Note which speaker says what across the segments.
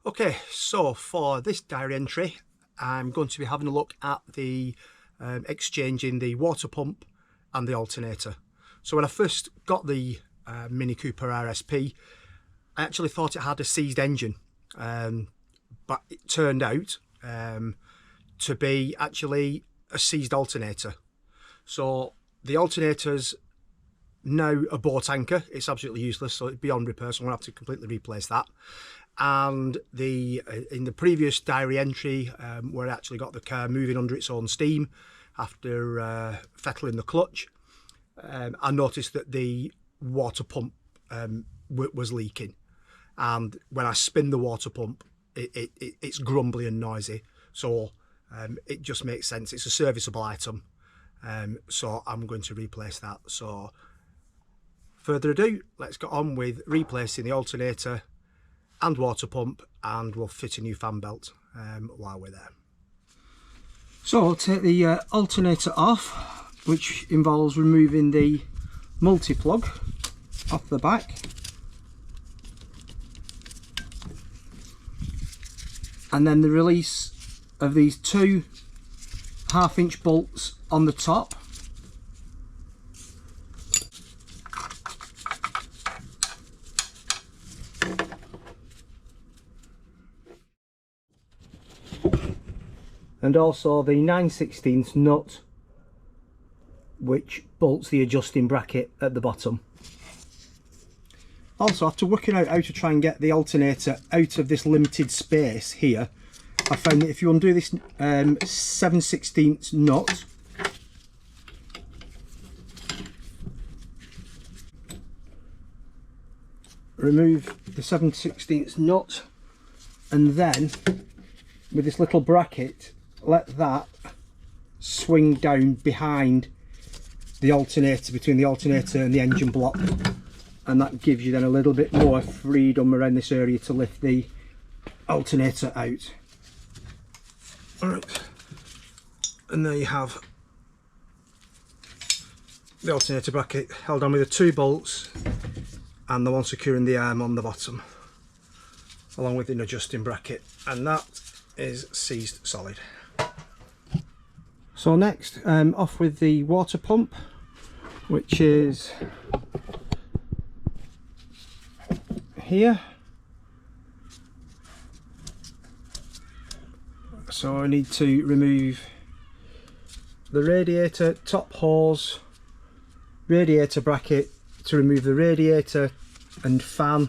Speaker 1: Okay, so for this diary entry, I'm going to be having a look at the exchanging the water pump and the alternator. So when I first got the Mini Cooper RSP, I actually thought it had a seized engine, but it turned out to be actually a seized alternator. So the alternator's now a bore tanker. It's absolutely useless, so it's beyond repair, so I'm going to have to completely replace that. And in the previous diary entry, where I actually got the car moving under its own steam after fettling the clutch, I noticed that the water pump was leaking, and when I spin the water pump, it's grumbly and noisy. So it just makes sense. It's a serviceable item, so I'm going to replace that. So further ado, let's get on with replacing the alternator and water pump, and we'll fit a new fan belt while we're there. So I'll take the alternator off, which involves removing the multi-plug off the back, and then the release of these two 1/2-inch bolts on the top. And also the 9/16 nut, which bolts the adjusting bracket at the bottom. Also, after working out how to try and get the alternator out of this limited space here, I found that if you undo this 7/16 nut, remove the 7/16 nut, and then with this little bracket, let that swing down behind the alternator, between the alternator and the engine block, and that gives you then a little bit more freedom around this area to lift the alternator out. Alright, and there you have the alternator bracket held on with the two bolts and the one securing the arm on the bottom, along with an adjusting bracket, and that is seized solid. So next, off with the water pump, which is here. So I need to remove the radiator top hose, radiator bracket to remove the radiator and fan,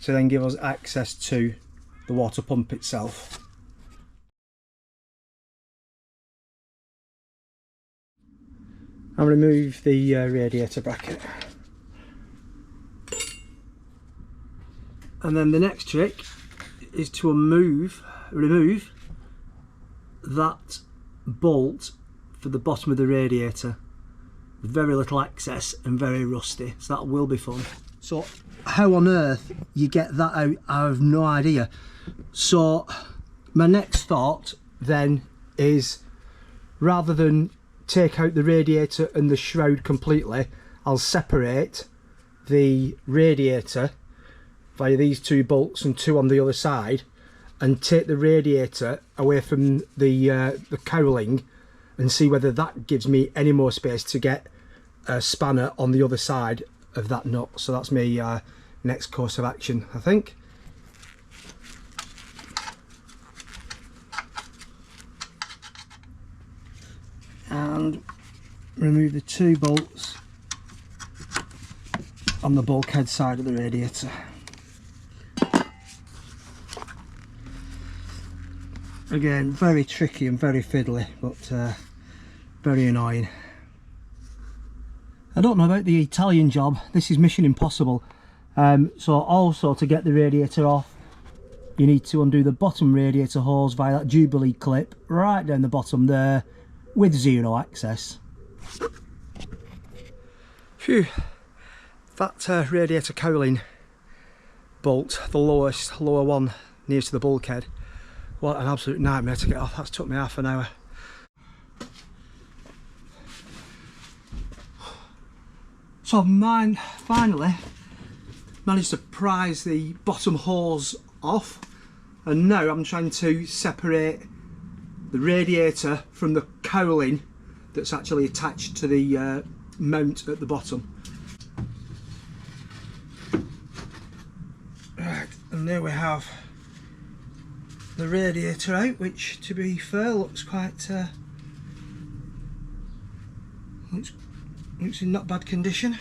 Speaker 1: to then give us access to the water pump itself. And remove the radiator bracket. And then the next trick is to remove that bolt for the bottom of the radiator. Very little access and very rusty, so that will be fun. So how on earth you get that out, I have no idea. So my next thought then is, rather than take out the radiator and the shroud completely, I'll separate the radiator via these two bolts and two on the other side, and take the radiator away from the cowling, and see whether that gives me any more space to get a spanner on the other side of that nut. So that's my next course of action, I think. And remove the two bolts on the bulkhead side of the radiator. Again, very tricky and very fiddly, but very annoying. I don't know about the Italian job, this is mission impossible. So also, to get the radiator off, you need to undo the bottom radiator hose via that Jubilee clip right down the bottom there, with zero access. Phew, that radiator cowling bolt, the lower one nearest to the bulkhead, what an absolute nightmare to get off. That's took me half an hour. So I've finally managed to prise the bottom hose off, And now I'm trying to separate the radiator from the cowling that's actually attached to the mount at the bottom. Right, and there we have the radiator out, which to be fair looks quite looks in not bad condition.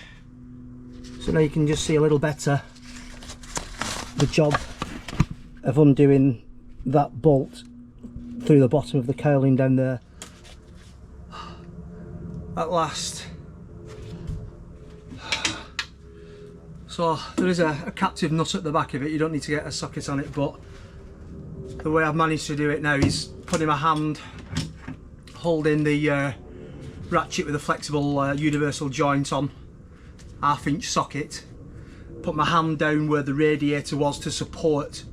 Speaker 1: So now you can just see a little better the job of undoing that bolt through the bottom of the cowling down there. At last. So there is a captive nut at the back of it. You don't need to get a socket on it, but the way I've managed to do it now is putting my hand holding the ratchet with a flexible universal joint on, 1/2 inch socket, put my hand down where the radiator was to support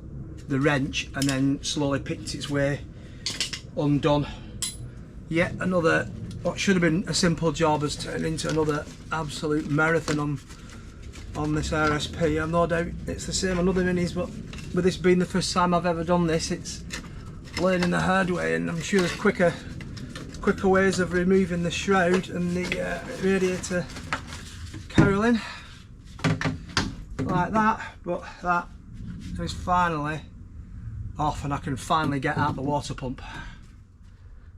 Speaker 1: the wrench, and then slowly picked its way undone. Yet another, what should have been a simple job has turned into another absolute marathon on this RSP. I've no doubt it's the same on other minis, but with this being the first time I've ever done this, it's learning the hard way, and I'm sure there's quicker ways of removing the shroud and the radiator cowling like that, but that is finally off and I can finally get out the water pump.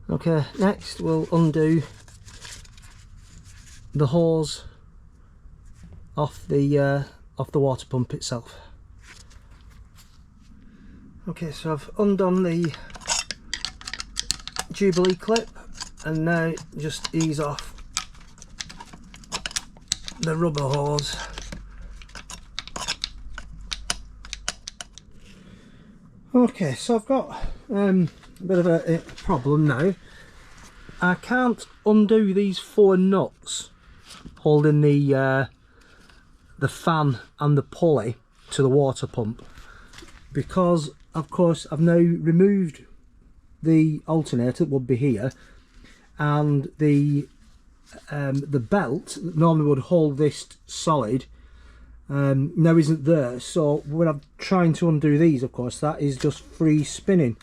Speaker 1: Okay, next we'll undo the hose off the water pump itself. Okay, so I've undone the Jubilee clip, and now just ease off the rubber hose. Okay, so I've got a bit of a problem now. I can't undo these 4 nuts holding the fan and the pulley to the water pump, because of course I've now removed the alternator that would be here, and the belt that normally would hold this solid now isn't there. So when I'm trying to undo these, of course that is just free spinning.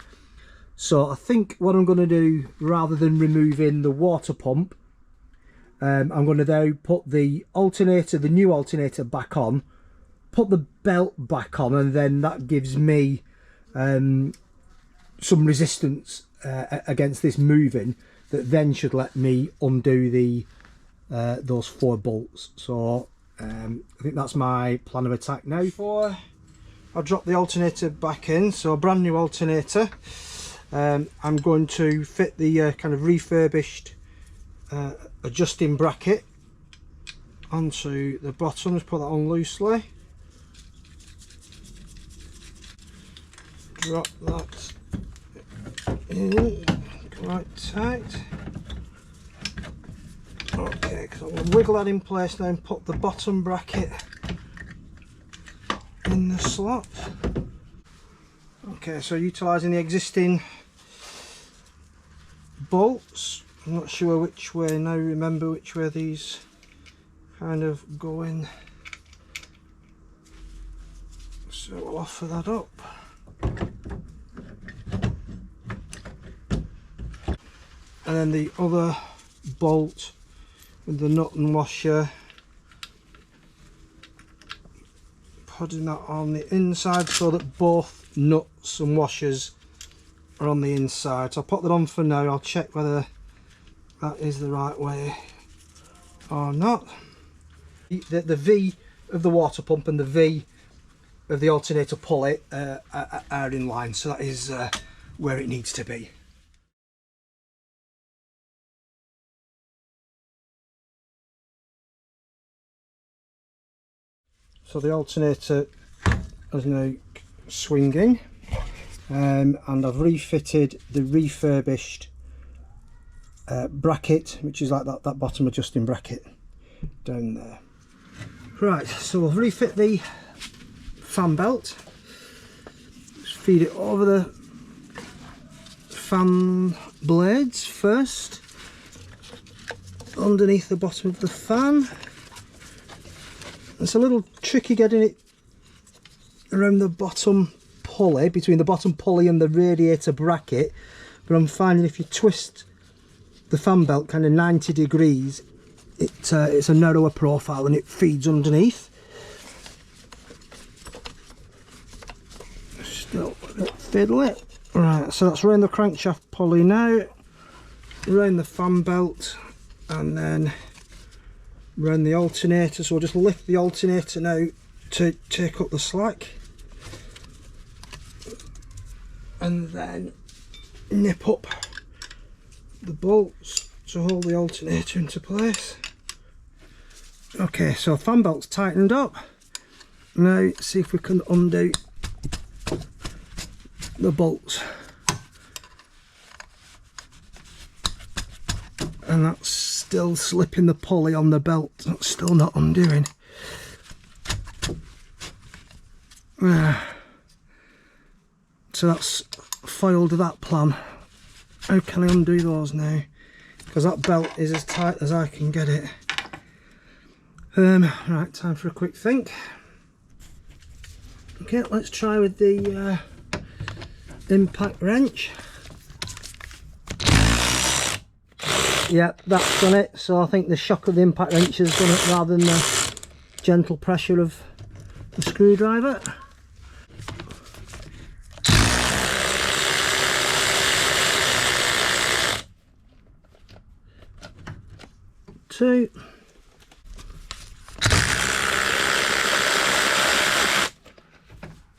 Speaker 1: So I think what I'm going to do, rather than removing the water pump, I'm going to now put the alternator, the new alternator, back on, put the belt back on, and then that gives me some resistance against this moving, that then should let me undo the those 4 bolts. So I think that's my plan of attack now. Before I drop the alternator back in, so a brand new alternator, I'm going to fit the kind of refurbished adjusting bracket onto the bottom. Just put that on loosely, drop that in quite tight. Okay, because I'm going to wiggle that in place now and put the bottom bracket in the slot. Okay, so utilising the existing bolts, I'm not sure which way now, remember which way these kind of go in, so we'll offer that up. And then the other bolt with the nut and washer, putting that on the inside so that both nuts and washers are on the inside. So I'll put that on for now. I'll check whether that is the right way or not. The V of the water pump and the V of the alternator pulley are in line, so that is where it needs to be. So the alternator is now swinging, and I've refitted the refurbished bracket, which is like that bottom adjusting bracket down there. Right, so we'll refit the fan belt. Just feed it over the fan blades first, underneath the bottom of the fan. It's a little tricky getting it around the bottom pulley, between the bottom pulley and the radiator bracket, but I'm finding if you twist the fan belt kind of 90 degrees, it's a narrower profile and it feeds underneath. Still a bit fiddly. Right, so that's around the crankshaft pulley now, around the fan belt, and then around the alternator. So we'll just lift the alternator now to take up the slack, and then nip up the bolts to hold the alternator into place. Okay, so fan belt's tightened up. Now see if we can undo the bolts, and that's still slipping the pulley on the belt. That's still not undoing. So that's foiled that plan. How can I undo those now? Because that belt is as tight as I can get it. Right, time for a quick think. Okay, let's try with the impact wrench. Yeah, that's done it. So I think the shock of the impact wrench has done it rather than the gentle pressure of the screwdriver. Two.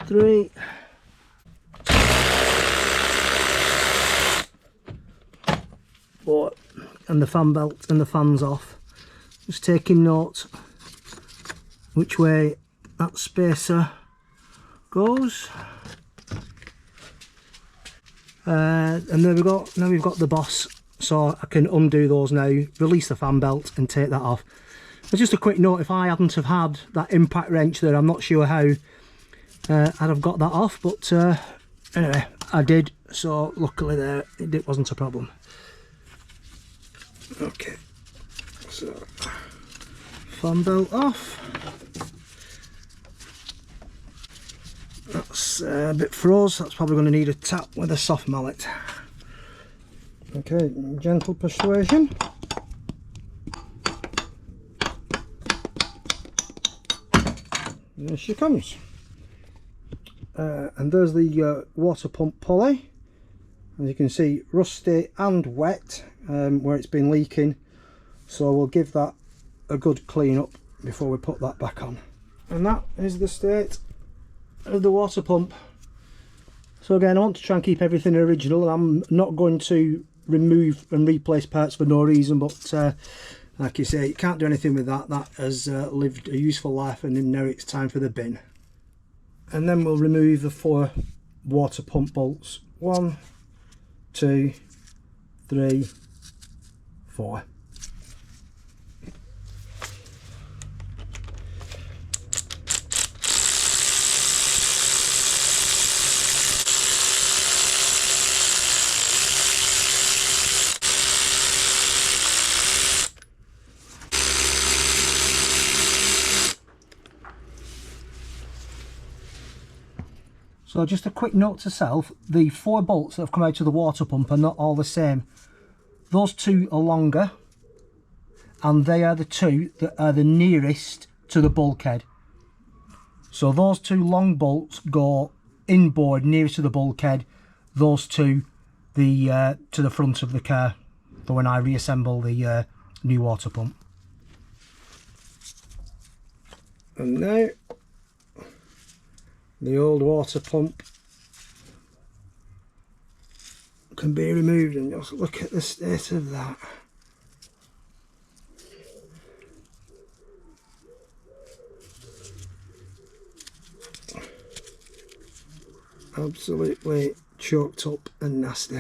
Speaker 1: Three. Four. And the fan belt and the fans off. Just taking note which way that spacer goes. And there we go. Now we've got the boss, so I can undo those now, release the fan belt and take that off. But just a quick note, if I hadn't have had that impact wrench there, I'm not sure how I'd have got that off, but anyway, I did, so luckily there it wasn't a problem. Okay, so fan belt off. That's a bit froze, that's probably going to need a tap with a soft mallet. Okay, gentle persuasion. There she comes. And there's the water pump pulley. As you can see, rusty and wet where it's been leaking. So we'll give that a good clean up before we put that back on. And that is the state of the water pump. So again, I want to try and keep everything original. I'm not going to remove and replace parts for no reason, but like you say, you can't do anything with that. That has lived a useful life, and now it's time for the bin. And then we'll remove the 4 water pump bolts. 1, 2, 3, 4. So just a quick note to self, the 4 bolts that have come out of the water pump are not all the same. Those 2 are longer, and they are the 2 that are the nearest to the bulkhead. So those 2 long bolts go inboard nearest to the bulkhead, those 2 to the front of the car, for when I reassemble the new water pump. And now the old water pump can be removed, and just look at the state of that. Absolutely choked up and nasty.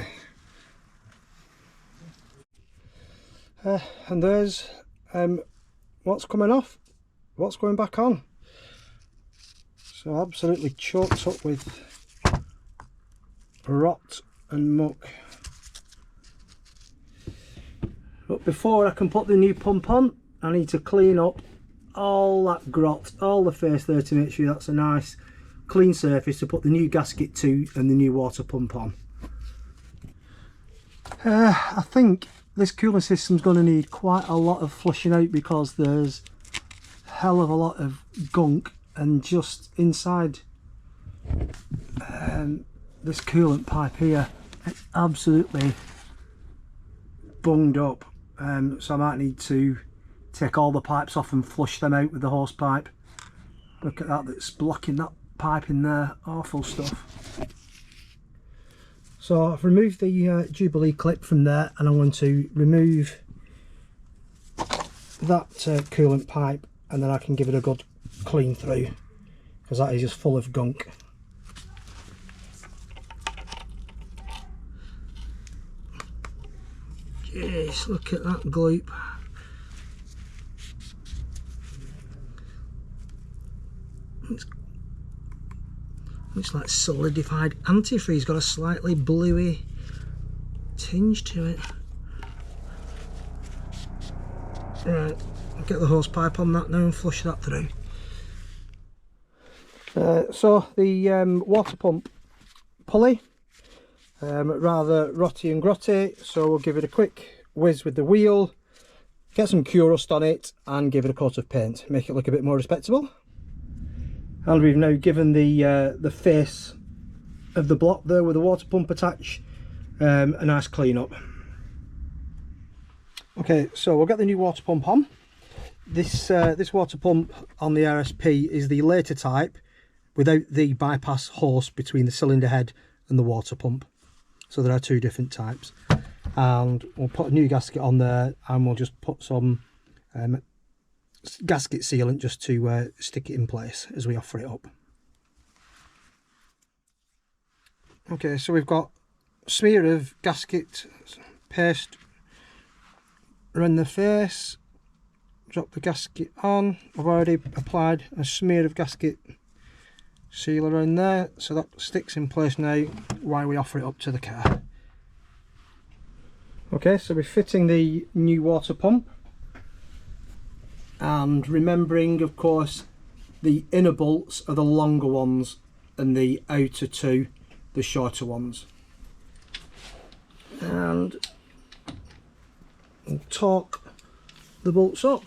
Speaker 1: And there's what's coming off, what's going back on. So absolutely choked up with rot and muck. But before I can put the new pump on, I need to clean up all that grot, all the face there, to make sure that's a nice clean surface to put the new gasket to and the new water pump on. I think this cooling system's going to need quite a lot of flushing out because there's a hell of a lot of gunk, and just inside this coolant pipe here, it's absolutely bunged up. So I might need to take all the pipes off and flush them out with the hose pipe. Look at that, that's blocking that pipe in there, awful stuff. So I've removed the Jubilee clip from there, and I'm going to remove that coolant pipe, and then I can give it a good clean through, because that is just full of gunk. Jeez, look at that gloop. It's like solidified antifreeze, got a slightly bluey tinge to it. Right, I'll get the hose pipe on that now and flush that through. So the water pump pulley, rather rotty and grotty, so we'll give it a quick whiz with the wheel, get some cure rust on it and give it a coat of paint, make it look a bit more respectable. And we've now given the face of the block there with the water pump attached a nice clean up. Okay, so we'll get the new water pump on. This water pump on the RSP is the later type without the bypass hose between the cylinder head and the water pump. So there are two different types. And we'll put a new gasket on there, and we'll just put some gasket sealant just to stick it in place as we offer it up. Okay, so we've got a smear of gasket paste around the face, drop the gasket on. I've already applied a smear of gasket seal around there, so that sticks in place now while we offer it up to the car. Okay, so we're fitting the new water pump, and remembering of course the inner bolts are the longer ones and the outer two the shorter ones. And we'll torque the bolts up.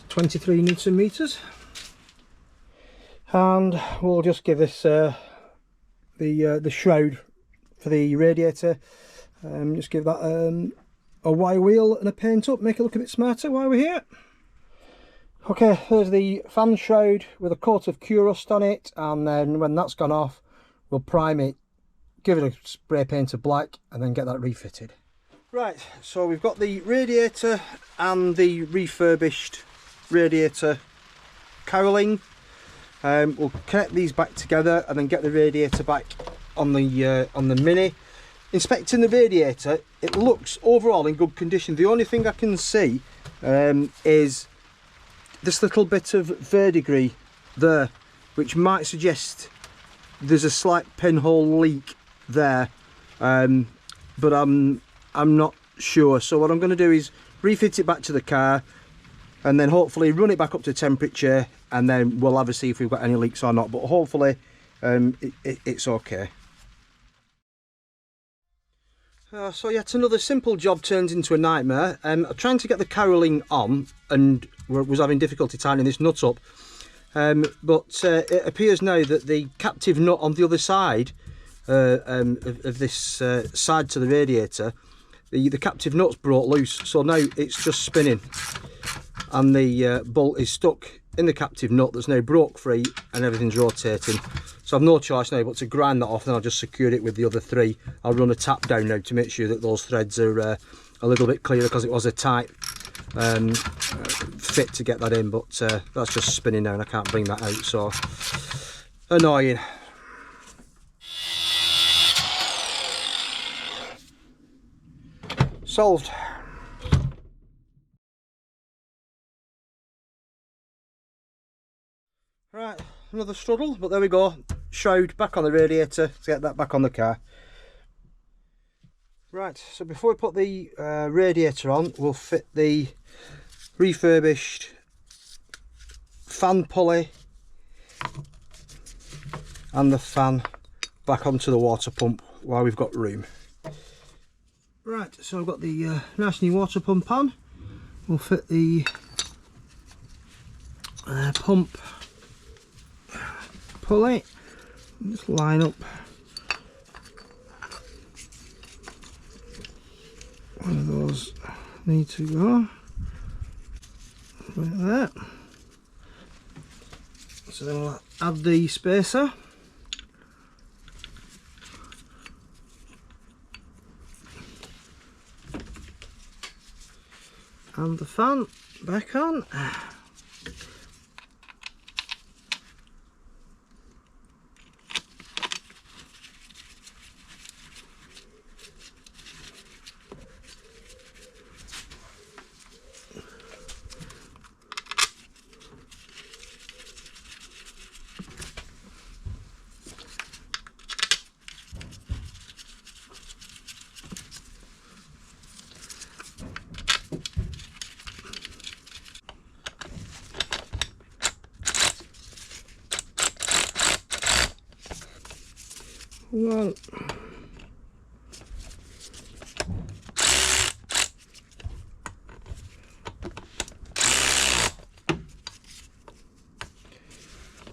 Speaker 1: (23 Nm), and we'll just give this the shroud for the radiator, just give that a wire wheel and a paint up, make it look a bit smarter while we're here. Okay, there's the fan shroud with a coat of cure rust on it, and then when that's gone off we'll prime it, give it a spray paint of black, and then get that refitted. Right, so we've got the radiator and the refurbished radiator cowling. We'll connect these back together and then get the radiator back on the Mini. Inspecting the radiator, it looks overall in good condition. The only thing I can see is this little bit of verdigris there, which might suggest there's a slight pinhole leak there, but I'm not sure. So what I'm going to do is refit it back to the car, and then hopefully run it back up to temperature, and then we'll have a see if we've got any leaks or not, but hopefully it's okay. So yet another simple job turns into a nightmare. I'm trying to get the cowling on and was having difficulty tightening this nut up, but it appears now that the captive nut on the other side of this side to the radiator, the captive nut's brought loose, so now it's just spinning, and the bolt is stuck in the captive nut that's now broke free and everything's rotating. So I've no choice now but to grind that off, and I'll just secure it with the other three. I'll run a tap down now to make sure that those threads are a little bit clearer, because it was a tight fit to get that in, but that's just spinning now and I can't bring that out, so annoying. Solved. Right, another struggle, but there we go. Shroud back on the radiator to get that back on the car. Right, so before we put the radiator on, we'll fit the refurbished fan pulley and the fan back onto the water pump while we've got room. Right, so I've got the nice new water pump on. We'll fit the pump pulley, just line up one of those, need to go like that. So then we'll add the spacer, and the fan back on. One,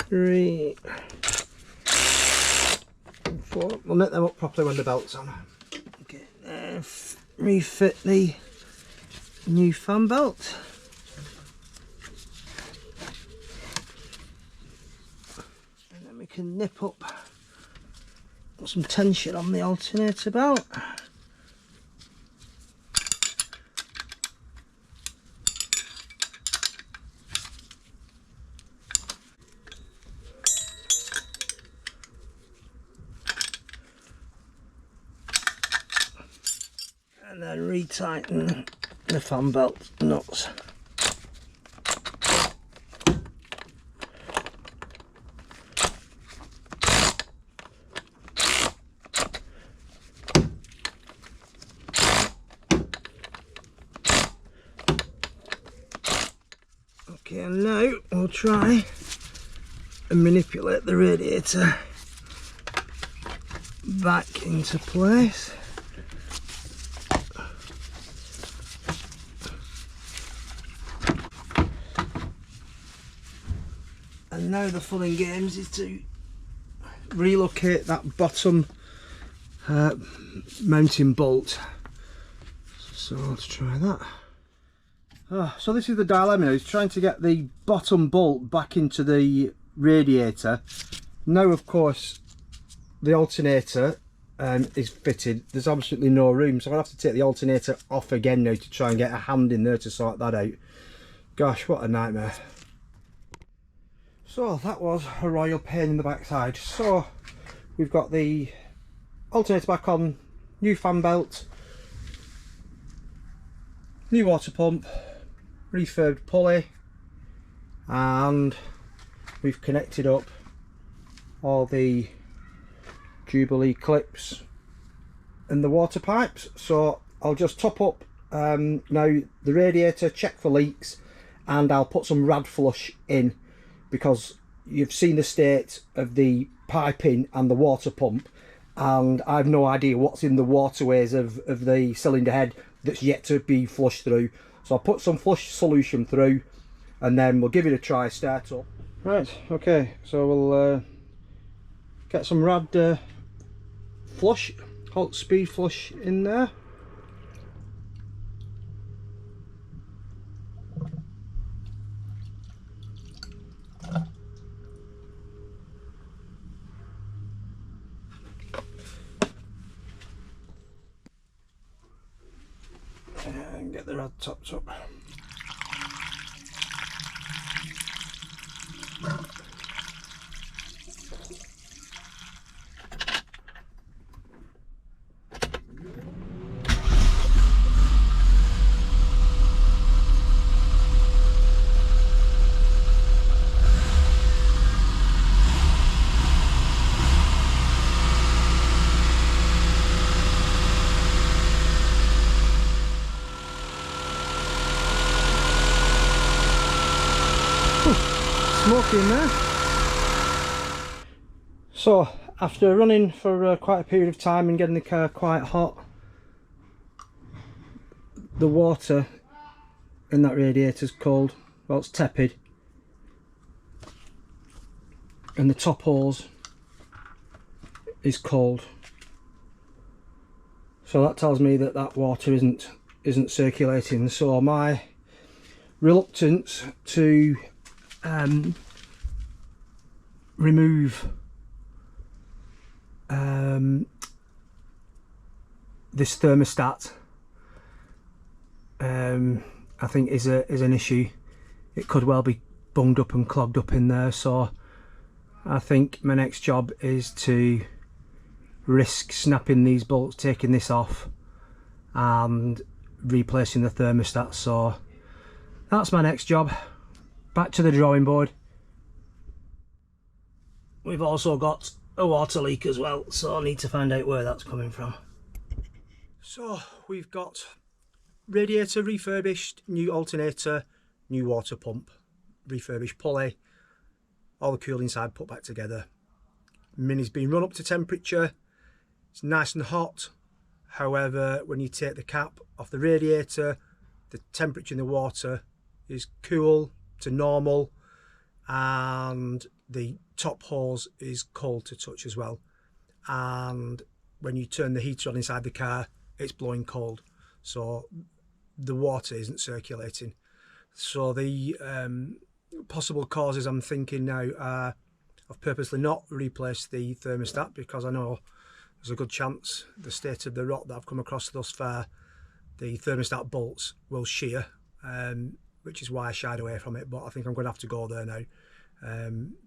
Speaker 1: three, four. We'll knit them up properly when the belt's on. Okay, refit the new fan belt. And then we can nip up some tension on the alternator belt. And then retighten the fan belt nuts. Okay, and now we'll try and manipulate the radiator back into place. And now the fun and games is to relocate that bottom mounting bolt. So let's try that. So this is the dilemma now, is trying to get the bottom bolt back into the radiator. Now of course the alternator is fitted, there's absolutely no room, so I'll have to take the alternator off again now to try and get a hand in there to sort that out. Gosh, what a nightmare. So that was a royal pain in the backside. So we've got the alternator back on, new fan belt, new water pump, refurbed pulley, and we've connected up all the Jubilee clips and the water pipes. So I'll just top up now the radiator, check for leaks, and I'll put some rad flush in, because you've seen the state of the piping and the water pump, and I've no idea what's in the waterways of the cylinder head that's yet to be flushed through. So I'll put some flush solution through and then we'll give it a try, start up. Right, okay, so we'll get some rad flush, halt speed flush in there. And get the rad topped up. smoky in there. So after running for quite a period of time and getting the car quite hot, the water in that radiator's cold. Well, it's tepid, and the top hose is cold. So that tells me that that water isn't circulating. So my reluctance to remove this thermostat I think is an issue. It could well be bunged up and clogged up in there, so I think my next job is to risk snapping these bolts, taking this off and replacing the thermostat. So that's my next job. Back to the drawing board. We've also got a water leak as well, so I need to find out where that's coming from. So we've got radiator refurbished, new alternator, new water pump, refurbished pulley, all the cooling side put back together. Mini's been run up to temperature, it's nice and hot. However, when you take the cap off the radiator, the temperature in the water is cool to normal, and the top hose is cold to touch as well. And when you turn the heater on inside the car, it's blowing cold, so the water isn't circulating. So the possible causes I'm thinking now are I've purposely not replaced the thermostat, because I know there's a good chance, the state of the rot that I've come across thus far, the thermostat bolts will shear, which is why I shied away from it. But I think I'm going to have to go there now,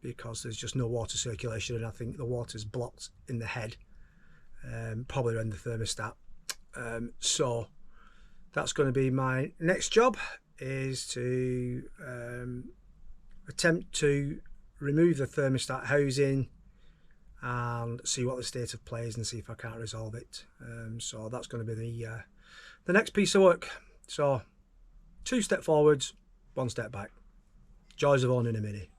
Speaker 1: because there's just no water circulation, and I think the water's blocked in the head, probably around the thermostat. So that's going to be my next job, is to attempt to remove the thermostat housing and see what the state of play is and see if I can't resolve it. So that's going to be the next piece of work. So 2 steps forwards, 1 step back. Joys of owning a Mini.